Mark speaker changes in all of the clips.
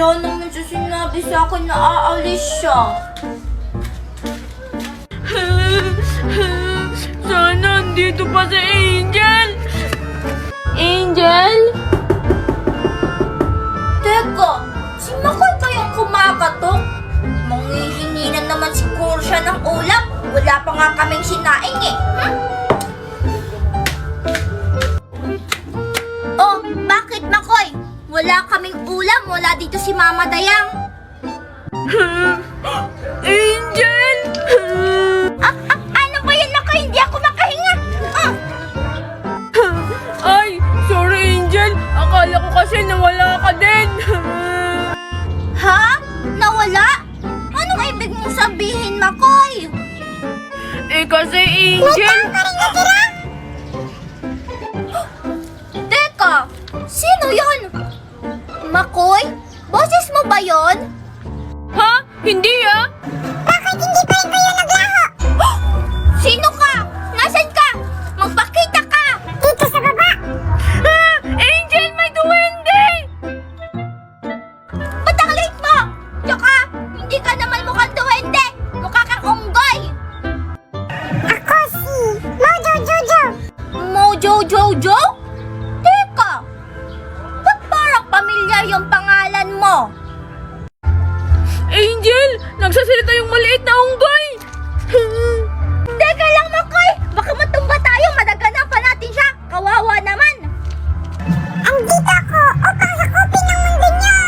Speaker 1: Wala naman siya sinabi sa akin na aalis siya.
Speaker 2: Sana andito pa si Angel! Angel?
Speaker 1: Teka, si Makoy ba yung kumakatok? Manghihingi na naman siguro siya ng ulam. Wala pa nga kaming sinaing eh. Oh, bakit Makoy? Wala kaming ulam, wala dito si Mama Dayang.
Speaker 2: Angel!
Speaker 1: Ano ba yan Makoy? Hindi ako makahinga.
Speaker 2: Ay, sorry Angel. Akala ko kasi nawala ka din.
Speaker 1: Ha? Nawala? Anong ibig mong sabihin Makoy?
Speaker 2: Eh kasi Angel...
Speaker 1: Teka, sino yon? Makoy? Boses mo ba yon?
Speaker 2: Ha? Hindi ah?
Speaker 1: Bakit hindi pa rin kayo naglaho? Sino ka? Nasaan ka? Magpakita ka! Dito sa baba!
Speaker 2: Ah! Angel, may duwende!
Speaker 1: Ba't ang late mo? Tsaka, hindi ka naman mukhang duwende! Mukha kang unggoy! Ako si Mojo Jojo! Mojo Jojo? Teka! Ba't parang pamilyar yung pangalan mo?
Speaker 2: Angel, nagsasalita yung maliit na unggoy!
Speaker 1: Teka lang, Makoy! Baka matumba tayo, madaganan pa natin siya! Kawawa naman! Andito ako upang sakupin ang mundo niyo!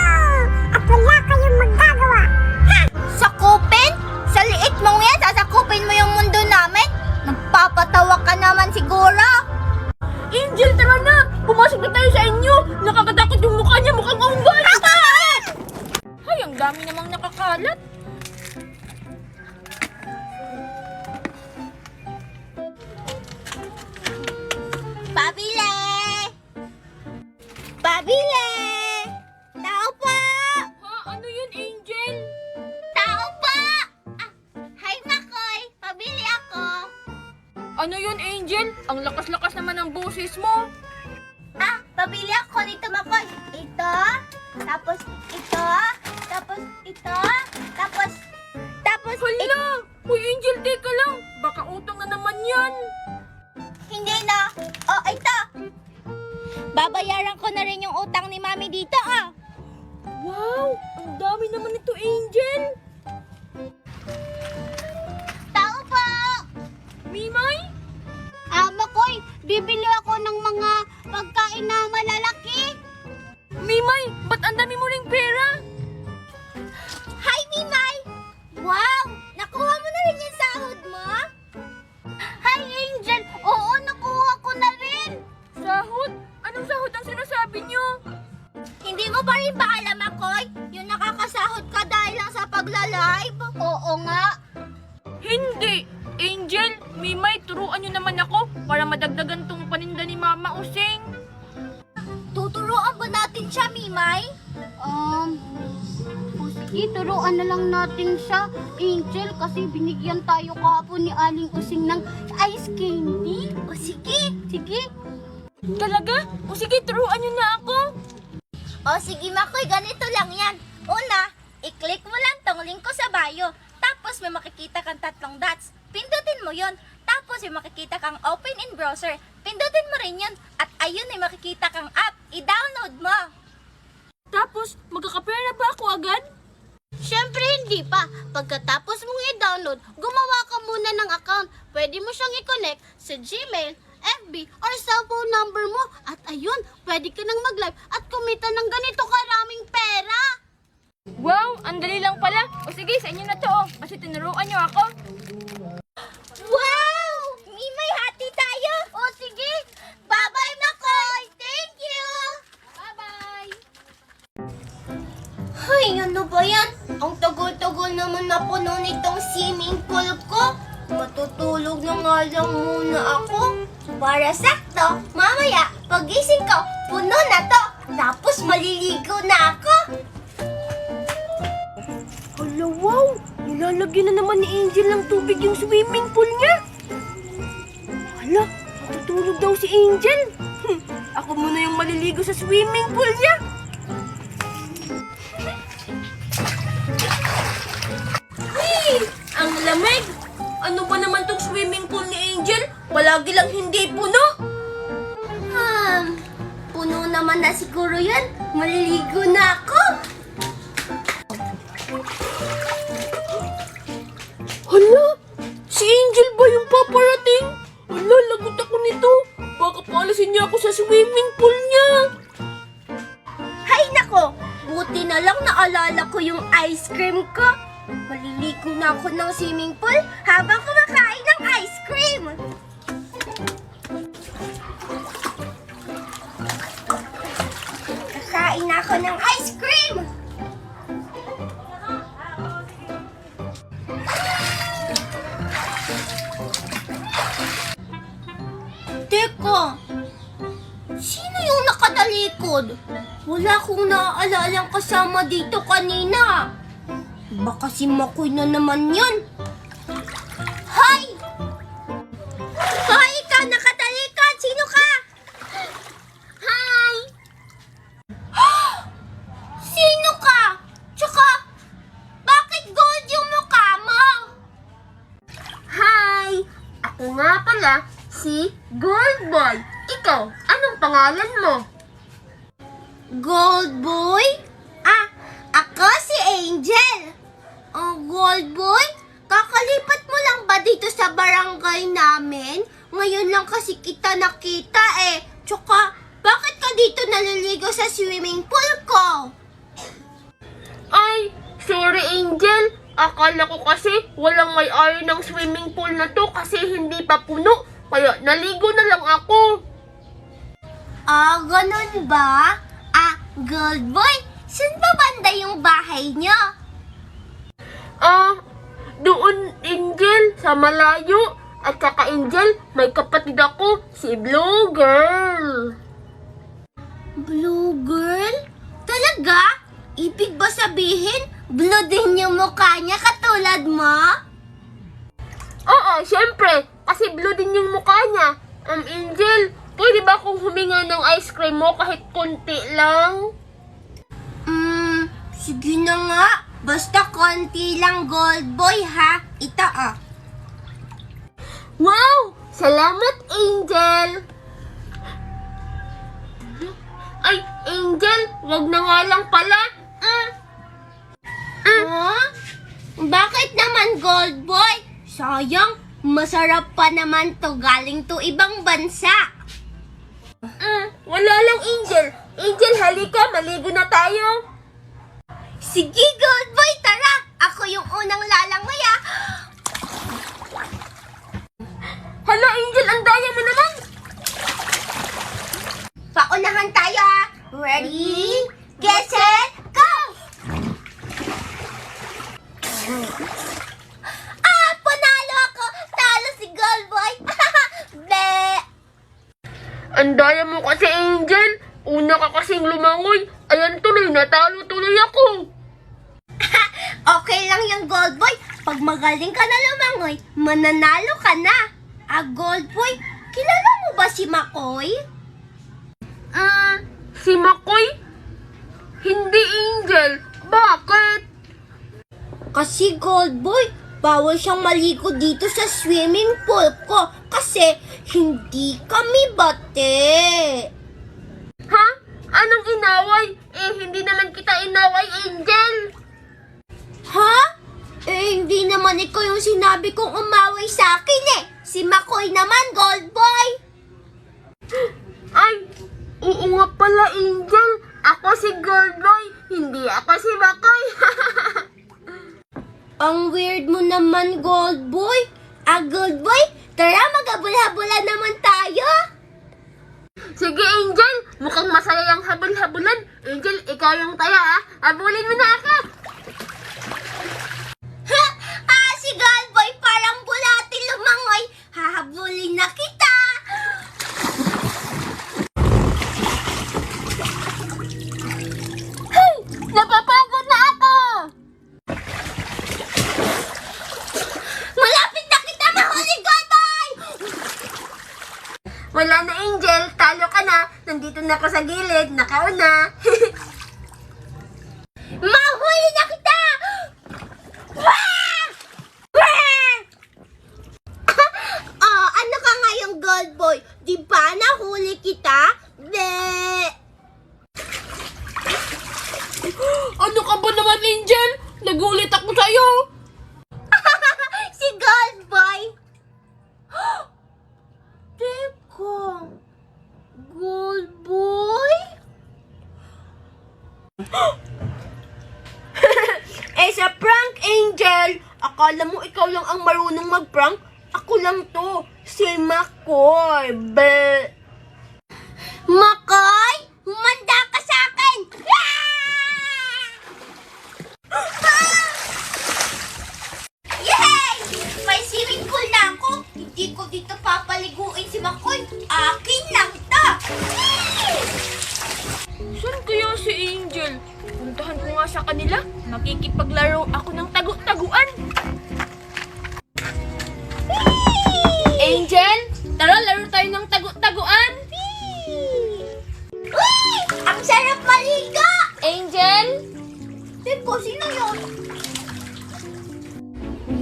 Speaker 1: At wala kayong magagawa! Ha? Sakupin? Sa liit mong yan, sasakupin mo yung mundo namin? Nagpapatawa ka naman siguro!
Speaker 2: Angel, tara na! Pumasok na tayo sa inyo! Nakakatakot yung mukha niya, mukhang unggoy! Ay, ang dami namang nakakalat!
Speaker 1: Pabile! Pabile! Tao po!
Speaker 2: Ha? Ano yun, Angel?
Speaker 1: Tao po! Hi, Makoy! Pabili ako!
Speaker 2: Ano yun, Angel? Ang lakas-lakas naman ng boses mo!
Speaker 1: Pabili ako nito, Makoy. Ito, tapos ito, tapos ito, tapos
Speaker 2: Hala! Uy, Angel, teka lang! Baka utang na naman yan!
Speaker 1: hindi na. Oh, ito. Babayaran ko na rin yung utang ni Mami dito, ah.
Speaker 2: Wow! Ang dami naman ito, Angel!
Speaker 1: Tao po!
Speaker 2: Mimay?
Speaker 1: Makoy, bibili ako ng mga pagkain na malalaki.
Speaker 2: Mimay, ba't ang dami mo ring pera?
Speaker 1: Hi, Mimay! Wow! Nakuha mo na rin yung sahod mo? Hi, Angel! Oo, nakuha ko na rin!
Speaker 2: Sahod? Anong sahod ang sinasabi niyo?
Speaker 1: Hindi mo pa rin ba alam, Makoy? Yung nakakasahod ka dahil lang sa pagla-live? Oo nga.
Speaker 2: Hindi! Angel, Mimay, turuan niyo naman ako para madagdagan tong paninda ni Mama Using.
Speaker 1: Tuturuan ba natin siya, Mimay? Sige, turuan na lang natin siya, Angel, kasi binigyan tayo kahapon ni Aling Using ng ice candy. O sige, sige.
Speaker 2: Talaga? O sige, turuan niyo na ako.
Speaker 1: O sige, Makoy, ganito lang yan. Una, i-click mo lang tong link ko sa bio. Tapos may makikita kang 3 dots. Pindutin mo yon. Tapos may makikita kang open in browser. Pindutin mo rin yun. At ayun may makikita kang app. I-download mo.
Speaker 2: Tapos, magkakapera ba ako agad?
Speaker 1: Siyempre hindi pa. Pagkatapos mong i-download, gumawa ka muna ng account. Pwede mo siyang i-connect sa Gmail, FB, or cellphone number mo. At ayun, pwede ka nang mag-live at kumita ng ganito karaming pera.
Speaker 2: Wow, ang dali lang pala. O sige, sa inyo na to kasi tinuruan niyo ako.
Speaker 1: Wow! Mimay, hati tayo! O sige! Bye-bye, Makoy! Thank you!
Speaker 2: Bye-bye!
Speaker 1: Ay, ano ba yan? Ang tagal-tagal naman na puno nitong swimming pool ko. Matutulog na nga lang muna ako. Para sakto, mamaya, pagising ko, puno na to. Tapos maliligo na ako.
Speaker 2: Hala, wow! Nilalagyan na naman ni Angel ng tubig yung swimming pool niya. Hala, matutulog daw si Angel. Ako muna yung maliligo sa swimming pool niya. lagi lang hindi puno.
Speaker 1: Puno naman na siguro yan. Maliligo na ako.
Speaker 2: Hala, si Angel ba yung paparating? Hala, lagot ako nito. Baka paalasin niya ako sa swimming pool niya.
Speaker 1: Hay nako, buti na lang naalala ko yung ice cream ko. Maliligo na ako ng swimming pool habang kumakain ng ice cream. Kakain na ako ng ice cream. Teka, sino yung nakatalikod? Wala akong naaalala kasama dito kanina. Baka si Makoy na naman yun. Hoy! Hoy, ikaw nakatalikod! Sino ka? Hi! Sino ka? Tsaka, bakit gold yung mukha mo?
Speaker 2: Hi! Ako nga pala, si Gold Boy. Ikaw, anong pangalan mo?
Speaker 1: Gold Boy? Ako si Angel. Gold Boy, kakalipat mo lang ba dito sa barangay namin? Ngayon lang kasi kita nakita eh. Tsaka, bakit ka dito naliligo sa swimming pool ko?
Speaker 2: Ay, sorry Angel. Akala ko kasi walang may-ari ng swimming pool na to kasi hindi pa puno. Kaya naligo na lang ako.
Speaker 1: Ganun ba? Gold Boy, saan ba banda yung bahay niyo?
Speaker 2: Doon Angel, sa malayo. At saka Angel, may kapatid ako, si Blue Girl.
Speaker 1: Blue girl? Talaga? Ibig ba sabihin, blue din yung mukha niya katulad mo?
Speaker 2: Oo, syempre, kasi blue din yung mukha niya. Angel, pwede ba akong huminga ng ice cream mo kahit konti lang?
Speaker 1: Sige na nga. Basta konti lang, Gold Boy, ha? Ito,
Speaker 2: Wow! Salamat, Angel! Ay, Angel, wag na nga lang pala.
Speaker 1: Bakit naman, Gold Boy? Sayang, masarap pa naman to. Galing to ibang bansa.
Speaker 2: Wala lang, Angel. Angel, halika, maligo na tayo.
Speaker 1: Sige, Gold Boy, tara! Ako yung unang lalangoy,
Speaker 2: Hala, Angel, ang daya mo naman.
Speaker 1: Paunahan tayo, Ready, get set, go! Panalo ako! Talo si Gold Boy! Be!
Speaker 2: Ang daya mo kasi, Angel. Una ka kasing lumangoy. Ayan tuloy, natalo tuloy ako.
Speaker 1: Okay lang yung Gold Boy. Pag magaling ka na lumangoy, mananalo ka na. Gold Boy, kilala mo ba si Makoy?
Speaker 2: Si Makoy? Hindi, Angel. Bakit?
Speaker 1: Kasi Gold Boy, bawal siyang maligo dito sa swimming pool ko kasi hindi kami bate.
Speaker 2: Ha? Anong inaway? Hindi naman kita inaway, Angel.
Speaker 1: Ha? Hindi naman ikaw yung sinabi kong umaway sa akin eh. Si Makoy naman, Gold Boy.
Speaker 2: Ay, oo nga pala, Angel. Ako si Gold Boy, hindi ako si Makoy.
Speaker 1: Ang weird mo naman, Gold Boy. Gold Boy, tara maghabol-habulan naman tayo.
Speaker 2: Sige, Angel. Mukhang masaya yung habol-habulan. Angel, ikaw yung taya, ha? Habulin mo na ako.
Speaker 1: Si Gold Boy parang bulati lumangoy. Hahabulin na kita.
Speaker 2: Hey! Napapagod na ako!
Speaker 1: Malapit na kita mahuli, Gold Boy.
Speaker 2: Wala na, Angel. Talo ka na. Nandito na ako sa gilid. Nakauna.
Speaker 1: Mahuli na kita. Ano ka ngayong Gold
Speaker 2: Nagulit ako sa'yo.
Speaker 1: Si Goldboy! Teka, Goldboy?
Speaker 2: Sa prank, Angel! Akala mo ikaw lang ang marunong mag-prank? Ako lang to, si Makoy.
Speaker 1: Makoy, humanda ka sa akin! Yay! May swimming pool na ako. Hindi ko dito papaliguin si Makoy. Akin lang to.
Speaker 2: Saan kaya si Angel? Puntahan ko nga sa kanila. Makikipaglaro ako ng tagu-taguan. Angel, tara laro tayo ng tagu-taguan.
Speaker 1: Uy! Ang sarap maligo!
Speaker 2: Angel?
Speaker 1: Teko, sino yun?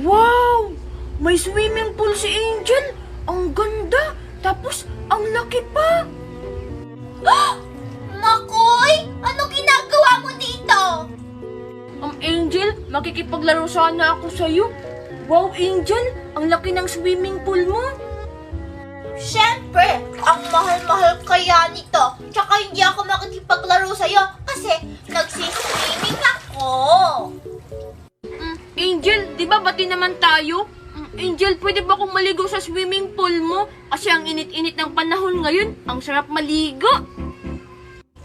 Speaker 2: Wow! May swimming pool si Angel. Ang ganda. Tapos, ang laki pa.
Speaker 1: Makoy, ano ginagawa mo dito?
Speaker 2: Angel, makikipaglaro sana ako sa'yo. Wow, Angel, ang laki ng swimming pool mo.
Speaker 1: Siyempre, ang mahal-mahal kaya nito. Tsaka hindi ako makikipaglaro sa'yo kasi nagsiswimming ako.
Speaker 2: Angel, di ba bati naman tayo? Angel, pwede ba akong maligo sa swimming pool mo? Kasi ang init-init ng panahon ngayon, ang sarap maligo.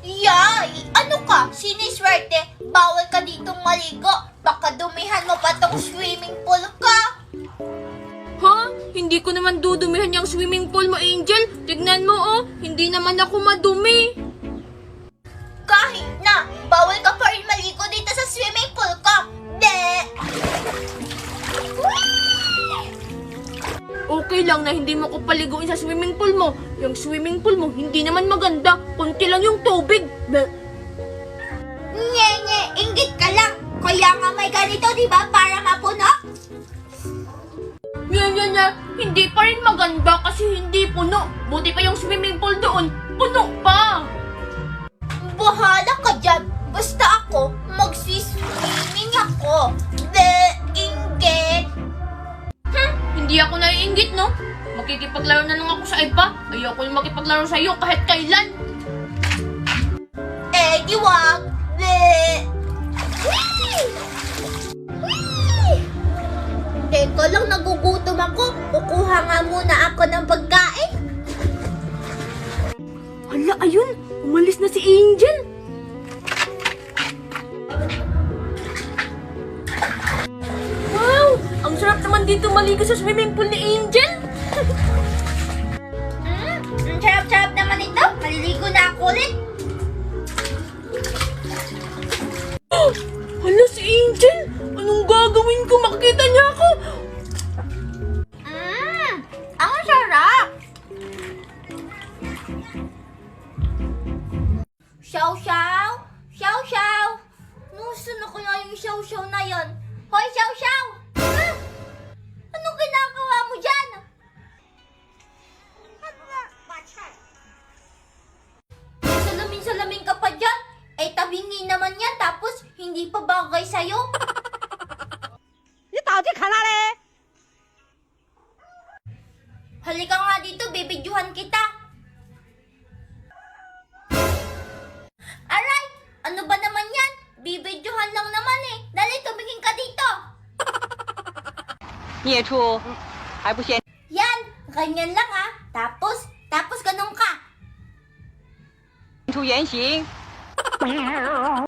Speaker 1: Yay! Ano ka? Siniswerte? Bawal ka ditong maligo. Baka dumihan mo pa tong swimming pool ka.
Speaker 2: Ha? Hindi ko naman dudumihan yung swimming pool mo, Angel. Tignan mo, oh. Hindi naman ako madumi.
Speaker 1: Kahit na, bawal ka pa rin maligo dito sa swimming pool ko. De!
Speaker 2: Okay lang na hindi mo ko paliguin sa swimming pool mo. Yung swimming pool mo, hindi naman maganda. Kunti lang yung tubig.
Speaker 1: Nye, inggit ka lang. Kaya nga may ganito, di ba? Para mapuno.
Speaker 2: Nya. Hindi pa rin maganda kasi hindi puno. Buti pa yung swimming pool doon. Puno pa.
Speaker 1: Bahala ka dyan. Basta ako, magsiswimming ako. De, inggit.
Speaker 2: Hindi ako naiinggit, no? Makikipaglaro na lang ako sa iba. Ayoko yung makipaglaro sa iyo kahit kailan.
Speaker 1: Eh, di wag. De. Whee! Whee! Teka lang, nagugutom ako. Kukuha nga muna ako ng pagkain.
Speaker 2: Hala, ayun. Umalis na si Angel. Wow! Ang sarap naman dito maligo sa swimming pool ni Angel.
Speaker 1: Ang sarap-sarap naman ito. Maliligo na ako ulit.
Speaker 2: Hala, si Angel. Anong gagawin ko? Makikita niya ako.
Speaker 1: Ang sarap. Xiao-xiao! Xiao-xiao! Nasaan na kaya yung xiao-xiao na yon? Hoy, xiao-xiao! Ah! Anong ginagawa mo dyan? Salamin-salamin ka pa dyan? Eh, tabingi naman yan, tapos hindi pa bagay sa'yo. Halika nga dito, bibidyohan kita. Aray! Ano ba naman yan? Bibidyohan lang naman eh. Dali, tumingin ka dito.
Speaker 3: 孽畜还不嫌
Speaker 1: Yan, ganyan lang ah. Tapos ganun ka.
Speaker 3: 出原形？